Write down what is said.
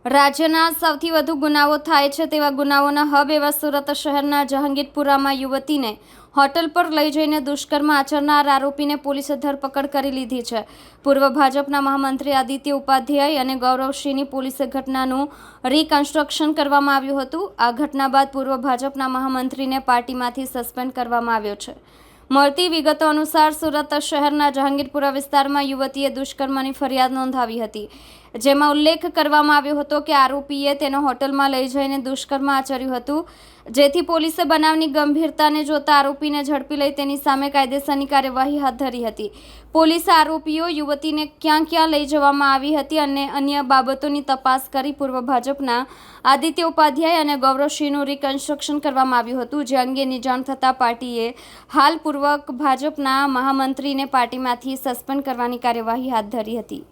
રાજ્યના સૌથી વધુ ગુનાઓ થાય છે તેવા ગુનાઓના હબ એવા સુરત શહેરના જહાંગીરપુરામાં યુવતીને હોટલ પર લઈ જઈને દુષ્કર્મ આચરનાર આરોપીને પોલીસે ધરપકડ કરી લીધી છે. પૂર્વ ભાજપના મહામંત્રી આદિત્ય ઉપાધ્યાય અને ગૌરવસિંહની પોલીસે ઘટનાનું રિકન્સ્ટ્રક્શન કરવામાં આવ્યું હતું. આ ઘટના બાદ પૂર્વ ભાજપના મહામંત્રીને પાર્ટીમાંથી સસ્પેન્ડ કરવામાં આવ્યો છે. મળતી વિગતો અનુસાર સુરત શહેરના જહાંગીરપુરા વિસ્તારમાં યુવતીએ દુષ્કર્મની ફરિયાદ નોંધાવી હતી, જેમાં ઉલ્લેખ કરવામાં આવ્યો હતો કે આરોપીએ તેને હોટલમાં લઈ જઈને દુષ્કર્મ આચર્યું હતું, જેથી પોલીસે બનાવની ગંભીરતાને જોતા આરોપીને ઝડપી લઈ તેની સામે કાયદેસરની કાર્યવાહી હાથ ધરી હતી. પોલીસે આરોપીઓ યુવતીને ક્યાં ક્યાં લઈ જવામાં આવી હતી અને અન્ય બાબતોની તપાસ કરી પૂર્વ ભાજપના આદિત્ય ઉપાધ્યાય અને ગૌરવસિંહનું રિકન્સ્ટ્રક્શન કરવામાં આવ્યું હતું, જે અંગેની જાણ થતાં પાર્ટીએ હાલ પૂર્વ ભાજપના મહામંત્રીને પાર્ટીમાંથી સસ્પેન્ડ કરવાની કાર્યવાહી હાથ ધરી હતી.